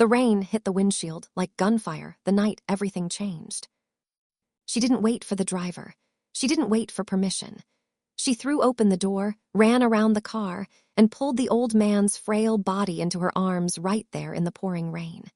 The rain hit the windshield like gunfire the night everything changed. She didn't wait for the driver. She didn't wait for permission. She threw open the door, ran around the car, and pulled the old man's frail body into her arms right there in the pouring rain.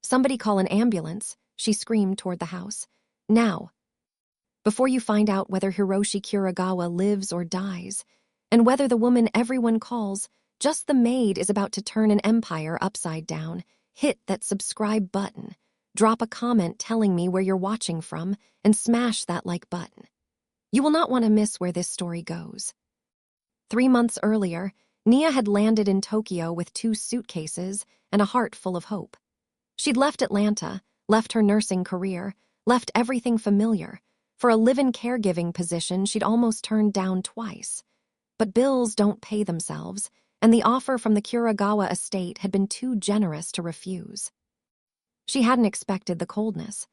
"Somebody call an ambulance," she screamed toward the house. "Now. Before you find out whether Hiroshi Kurogawa lives or dies, and whether the woman everyone calls just the maid is about to turn an empire upside down, hit that subscribe button, drop a comment telling me where you're watching from, and smash that like button. You will not want to miss where this story goes." 3 months earlier, Nia had landed in Tokyo with 2 suitcases and a heart full of hope. She'd left Atlanta, left her nursing career, left everything familiar. For a live-in caregiving position she'd almost turned down twice. But bills don't pay themselves, and the offer from the Kurogawa estate had been too generous to refuse. She hadn't expected the coldness.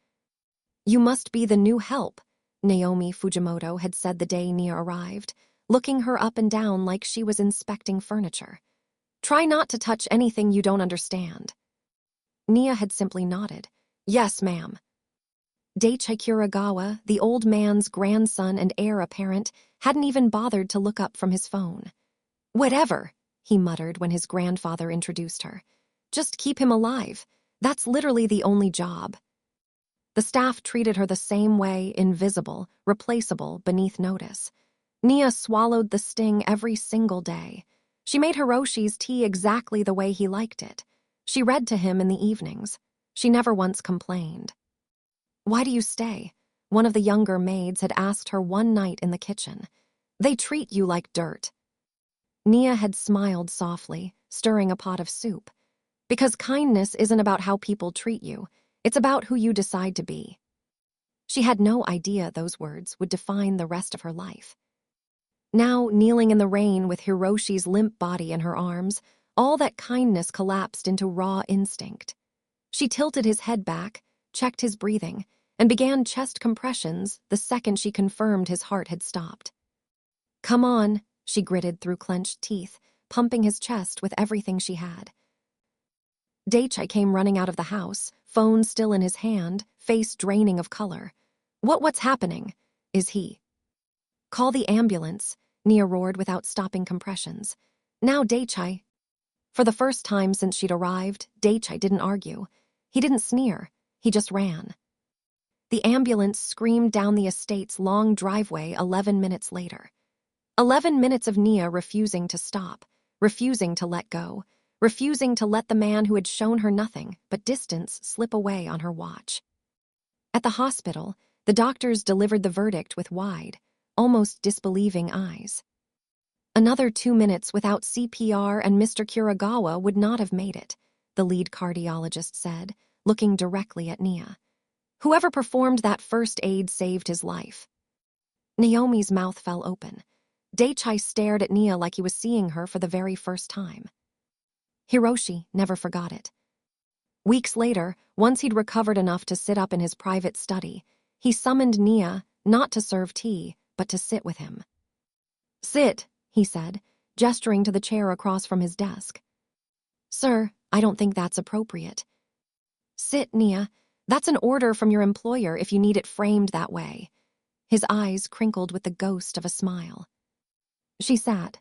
"You must be the new help," Naomi Fujimoto had said the day Nia arrived, looking her up and down like she was inspecting furniture. "Try not to touch anything you don't understand." Nia had simply nodded. "Yes, ma'am." Daichi Kurogawa, the old man's grandson and heir apparent, hadn't even bothered to look up from his phone. "Whatever," he muttered when his grandfather introduced her. "Just keep him alive. That's literally the only job." The staff treated her the same way, invisible, replaceable, beneath notice. Nia swallowed the sting every single day. She made Hiroshi's tea exactly the way he liked it. She read to him in the evenings. She never once complained. "Why do you stay?" one of the younger maids had asked her one night in the kitchen. "They treat you like dirt." Nia had smiled softly, stirring a pot of soup. "Because kindness isn't about how people treat you. It's about who you decide to be." She had no idea those words would define the rest of her life. Now, kneeling in the rain with Hiroshi's limp body in her arms, all that kindness collapsed into raw instinct. She tilted his head back, checked his breathing, and began chest compressions the second she confirmed his heart had stopped. "Come on," she gritted through clenched teeth, pumping his chest with everything she had. Daichi came running out of the house, phone still in his hand, face draining of color. What's happening? Is he?" "Call the ambulance," Nia roared without stopping compressions. "Now, Daichi." For the first time since she'd arrived, Daichi didn't argue. He didn't sneer. He just ran. The ambulance screamed down the estate's long driveway 11 minutes later. 11 minutes of Nia refusing to stop, refusing to let go, refusing to let the man who had shown her nothing but distance slip away on her watch. At the hospital, the doctors delivered the verdict with wide, almost disbelieving eyes. Another 2 minutes without CPR and Mr. Kurogawa would not have made it, the lead cardiologist said, looking directly at Nia. "Whoever performed that first aid saved his life." Naomi's mouth fell open. Daichi stared at Nia like he was seeing her for the very first time. Hiroshi never forgot it. Weeks later, once he'd recovered enough to sit up in his private study, he summoned Nia not to serve tea, but to sit with him. "Sit," he said, gesturing to the chair across from his desk. "Sir, I don't think that's appropriate." "Sit, Nia. That's an order from your employer if you need it framed that way." His eyes crinkled with the ghost of a smile. She sat.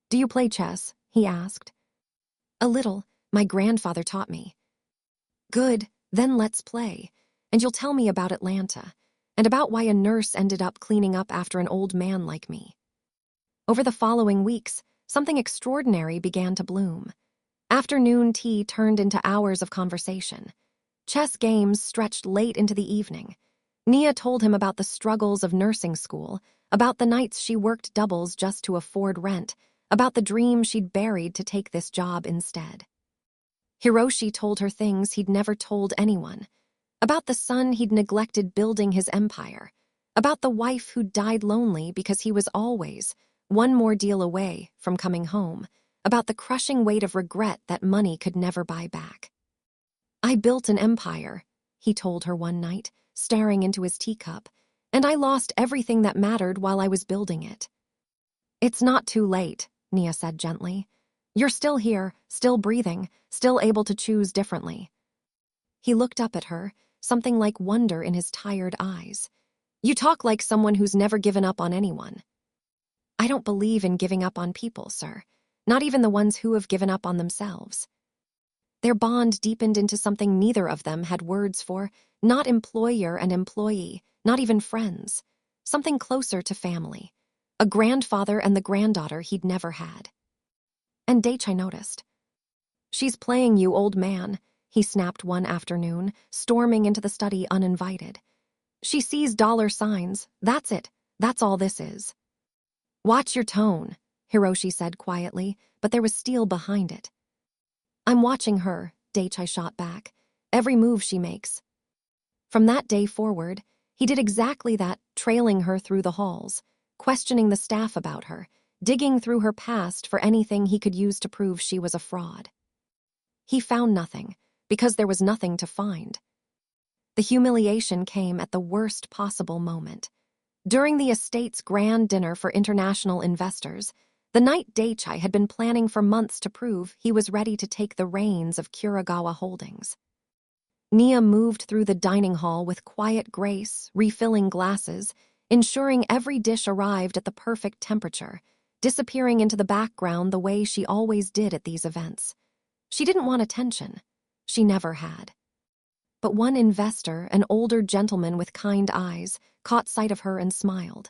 "Do you play chess?" he asked. "A little. My grandfather taught me." "Good, then let's play. And you'll tell me about Atlanta, and about why a nurse ended up cleaning up after an old man like me." Over the following weeks, something extraordinary began to bloom. Afternoon tea turned into hours of conversation. Chess games stretched late into the evening. Nia told him about the struggles of nursing school, about the nights she worked doubles just to afford rent, about the dream she'd buried to take this job instead. Hiroshi told her things he'd never told anyone, about the son he'd neglected building his empire, about the wife who died lonely because he was always one more deal away from coming home, about the crushing weight of regret that money could never buy back. "I built an empire," he told her one night, staring into his teacup, "and I lost everything that mattered while I was building it." "It's not too late," Nia said gently. You're still here, still breathing, still able to choose differently. He looked up at her, something like wonder in his tired eyes. You talk like someone who's never given up on anyone. I don't believe in giving up on people, sir. Not even the ones who have given up on themselves. Their bond deepened into something neither of them had words for, not employer and employee, not even friends. Something closer to family. A grandfather and the granddaughter he'd never had. And Daichi noticed. She's playing you, old man, he snapped one afternoon, storming into the study uninvited. She sees dollar signs. That's it. That's all this is. Watch your tone, Hiroshi said quietly, but there was steel behind it. I'm watching her, Daichi shot back. Every move she makes. From that day forward, he did exactly that, trailing her through the halls, questioning the staff about her, digging through her past for anything he could use to prove she was a fraud. He found nothing, because there was nothing to find. The humiliation came at the worst possible moment. During the estate's grand dinner for international investors, the night Daichi had been planning for months to prove he was ready to take the reins of Kurogawa Holdings. Nia moved through the dining hall with quiet grace, refilling glasses, ensuring every dish arrived at the perfect temperature, disappearing into the background the way she always did at these events. She didn't want attention. She never had. But one investor, an older gentleman with kind eyes, caught sight of her and smiled.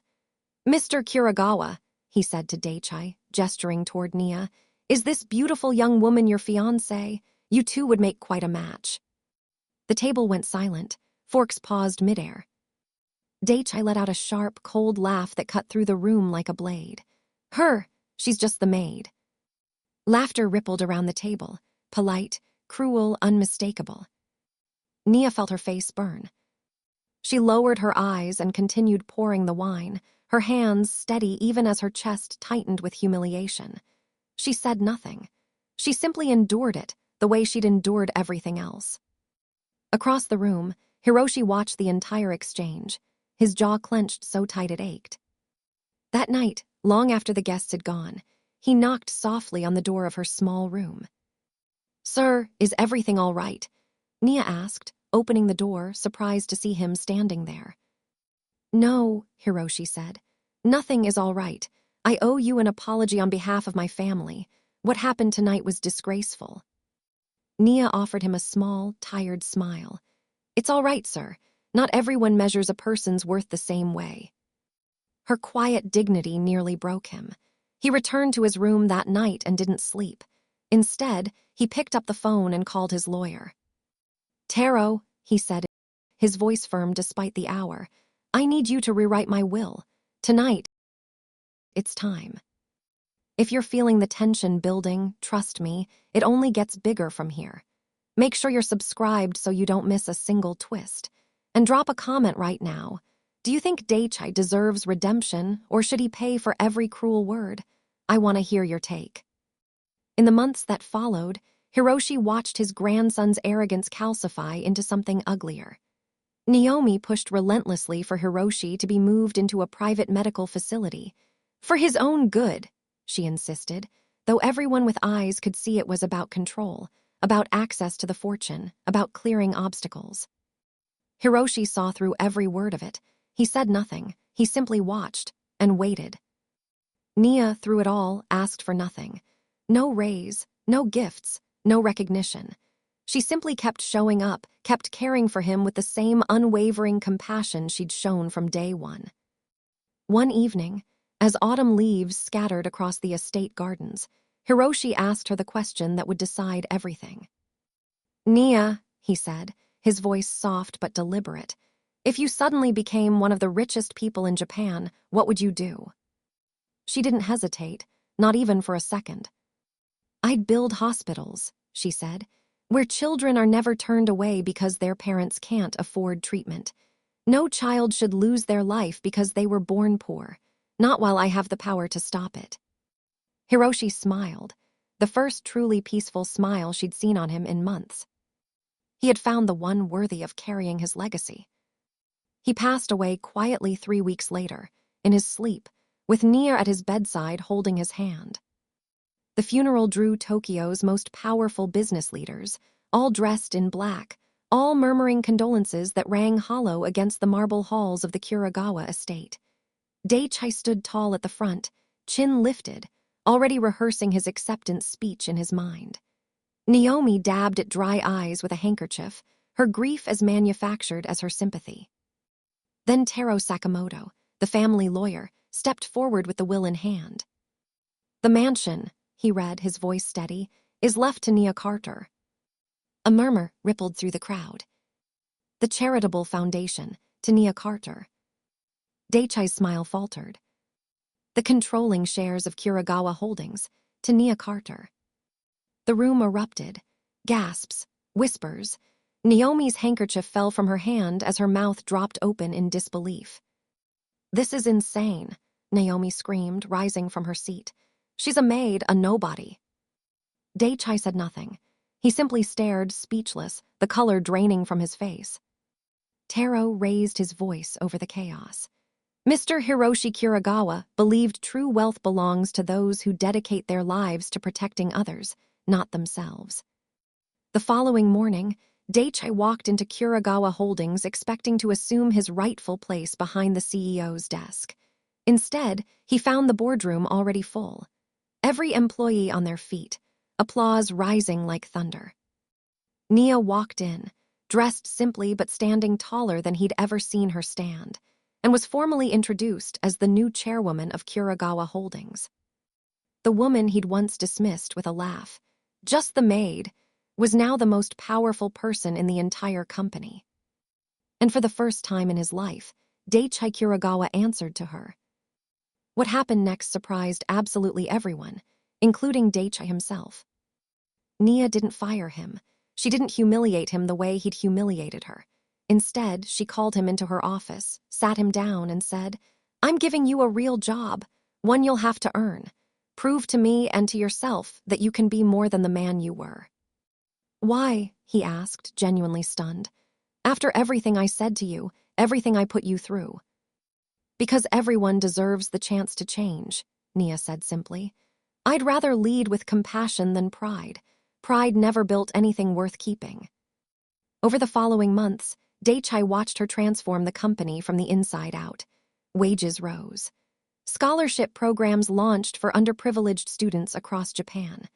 Mr. Kurogawa, he said to Daichi, gesturing toward Nia, is this beautiful young woman your fiancée? You two would make quite a match. The table went silent. Forks paused midair. Daichi let out a sharp, cold laugh that cut through the room like a blade. Her, she's just the maid. Laughter rippled around the table, polite, cruel, unmistakable. Nia felt her face burn. She lowered her eyes and continued pouring the wine, her hands steady even as her chest tightened with humiliation. She said nothing. She simply endured it, the way she'd endured everything else. Across the room, Hiroshi watched the entire exchange, his jaw clenched so tight it ached. That night, long after the guests had gone, he knocked softly on the door of her small room. Sir, is everything all right? Nia asked, opening the door, surprised to see him standing there. No, Hiroshi said. Nothing is all right. I owe you an apology on behalf of my family. What happened tonight was disgraceful. Nia offered him a small, tired smile. It's all right, sir. Not everyone measures a person's worth the same way. Her quiet dignity nearly broke him. He returned to his room that night and didn't sleep. Instead, he picked up the phone and called his lawyer. Taro, he said, his voice firm despite the hour, I need you to rewrite my will. Tonight, it's time. If you're feeling the tension building, trust me, it only gets bigger from here. Make sure you're subscribed so you don't miss a single twist. And drop a comment right now. Do you think Daichi deserves redemption, or should he pay for every cruel word? I want to hear your take. In the months that followed, Hiroshi watched his grandson's arrogance calcify into something uglier. Naomi pushed relentlessly for Hiroshi to be moved into a private medical facility. For his own good, she insisted, though everyone with eyes could see it was about control, about access to the fortune, about clearing obstacles. Hiroshi saw through every word of it. He said nothing. He simply watched and waited. Nia, through it all, asked for nothing. No raise, no gifts, no recognition. She simply kept showing up, kept caring for him with the same unwavering compassion she'd shown from day one. One evening, as autumn leaves scattered across the estate gardens, Hiroshi asked her the question that would decide everything. Nia, he said, his voice soft but deliberate, if you suddenly became one of the richest people in Japan, what would you do? She didn't hesitate, not even for a second. I'd build hospitals, she said, where children are never turned away because their parents can't afford treatment. No child should lose their life because they were born poor, not while I have the power to stop it. Hiroshi smiled, the first truly peaceful smile she'd seen on him in months. He had found the one worthy of carrying his legacy. He passed away quietly 3 weeks later, in his sleep, with Nia at his bedside holding his hand. The funeral drew Tokyo's most powerful business leaders, all dressed in black, all murmuring condolences that rang hollow against the marble halls of the Kurogawa estate. Daichi stood tall at the front, chin lifted, already rehearsing his acceptance speech in his mind. Naomi dabbed at dry eyes with a handkerchief, her grief as manufactured as her sympathy. Then Taro Sakamoto, the family lawyer, stepped forward with the will in hand. "The mansion," he read, his voice steady, "is left to Nia Carter." A murmur rippled through the crowd. "The charitable foundation, to Nia Carter." Daichi's smile faltered. "The controlling shares of Kurogawa Holdings, to Nia Carter." The room erupted. Gasps, whispers. Naomi's handkerchief fell from her hand as her mouth dropped open in disbelief. "This is insane," Naomi screamed, rising from her seat. "She's a maid, a nobody." Daichi said nothing. He simply stared, speechless, the color draining from his face. Taro raised his voice over the chaos. "Mr. Hiroshi Kurogawa believed true wealth belongs to those who dedicate their lives to protecting others, not themselves." The following morning, Daichi walked into Kurogawa Holdings expecting to assume his rightful place behind the CEO's desk. Instead, he found the boardroom already full. Every employee on their feet, applause rising like thunder. Nia walked in, dressed simply but standing taller than he'd ever seen her stand, and was formally introduced as the new chairwoman of Kurogawa Holdings. The woman he'd once dismissed with a laugh, just the maid, was now the most powerful person in the entire company. And for the first time in his life, Daichi Kurogawa answered to her. What happened next surprised absolutely everyone, including Daichi himself. Nia didn't fire him. She didn't humiliate him the way he'd humiliated her. Instead, she called him into her office, sat him down, and said, "I'm giving you a real job, one you'll have to earn. Prove to me and to yourself that you can be more than the man you were." "Why?" he asked, genuinely stunned. "After everything I said to you, everything I put you through." "Because everyone deserves the chance to change," Nia said simply. "I'd rather lead with compassion than pride. Pride never built anything worth keeping." Over the following months, Daichi watched her transform the company from the inside out. Wages rose. Scholarship programs launched for underprivileged students across Japan.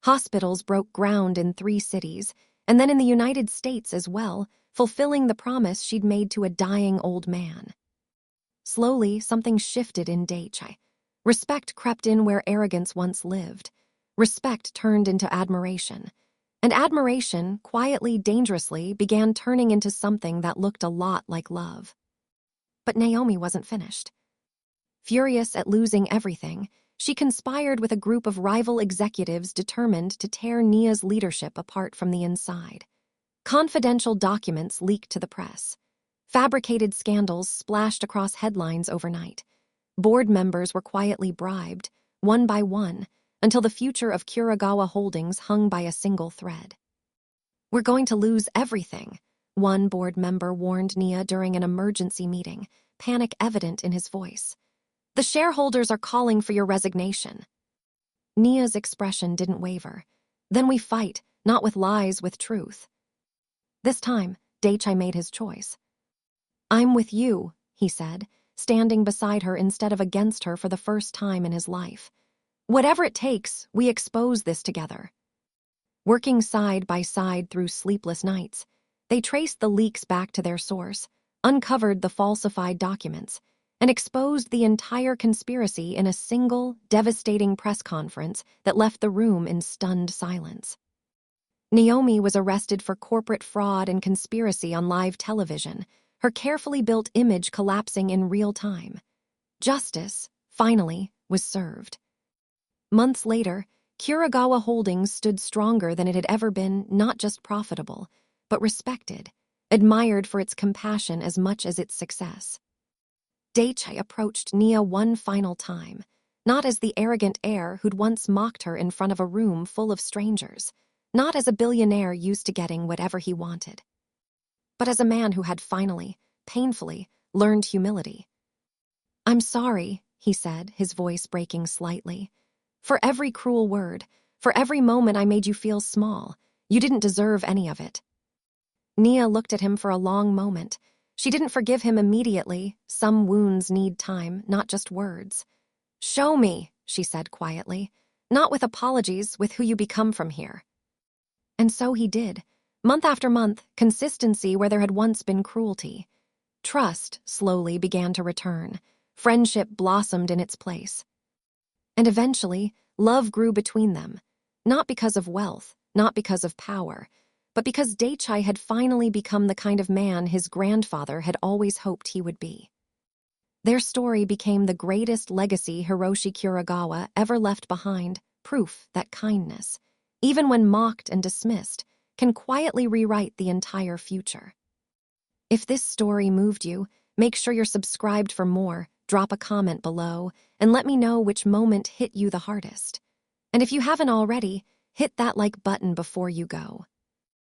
Hospitals broke ground in 3 cities, and then in the United States as well, fulfilling the promise she'd made to a dying old man. Slowly, something shifted in Daichi. Respect crept in where arrogance once lived. Respect turned into admiration. And admiration, quietly, dangerously, began turning into something that looked a lot like love. But Naomi wasn't finished. Furious at losing everything, she conspired with a group of rival executives determined to tear Nia's leadership apart from the inside. Confidential documents leaked to the press. Fabricated scandals splashed across headlines overnight. Board members were quietly bribed, one by one, until the future of Kurogawa Holdings hung by a single thread. "We're going to lose everything," one board member warned Nia during an emergency meeting, panic evident in his voice. "The shareholders are calling for your resignation." Nia's expression didn't waver. "Then we fight, not with lies, with truth." This time, Daichi made his choice. "I'm with you," he said, standing beside her instead of against her for the first time in his life. "Whatever it takes, we expose this together." Working side by side through sleepless nights, they traced the leaks back to their source, uncovered the falsified documents, and exposed the entire conspiracy in a single, devastating press conference that left the room in stunned silence. Naomi was arrested for corporate fraud and conspiracy on live television, her carefully built image collapsing in real time. Justice, finally, was served. Months later, Kurogawa Holdings stood stronger than it had ever been, not just profitable, but respected, admired for its compassion as much as its success. Daichi approached Nia one final time, not as the arrogant heir who'd once mocked her in front of a room full of strangers, not as a billionaire used to getting whatever he wanted, but as a man who had finally, painfully, learned humility. "I'm sorry," he said, his voice breaking slightly, For every cruel word, for every moment I made you feel small. You didn't deserve any of it." Nia looked at him for a long moment. She didn't forgive him immediately. Some wounds need time, not just words. "Show me," she said quietly. "Not with apologies, with who you become from here." And so he did. Month after month, consistency where there had once been cruelty. Trust slowly began to return. Friendship blossomed in its place. And eventually, love grew between them. Not because of wealth, not because of power, but because Daichi had finally become the kind of man his grandfather had always hoped he would be. Their story became the greatest legacy Hiroshi Kurogawa ever left behind, proof that kindness, even when mocked and dismissed, can quietly rewrite the entire future. If this story moved you, make sure you're subscribed for more, drop a comment below, and let me know which moment hit you the hardest. And if you haven't already, hit that like button before you go.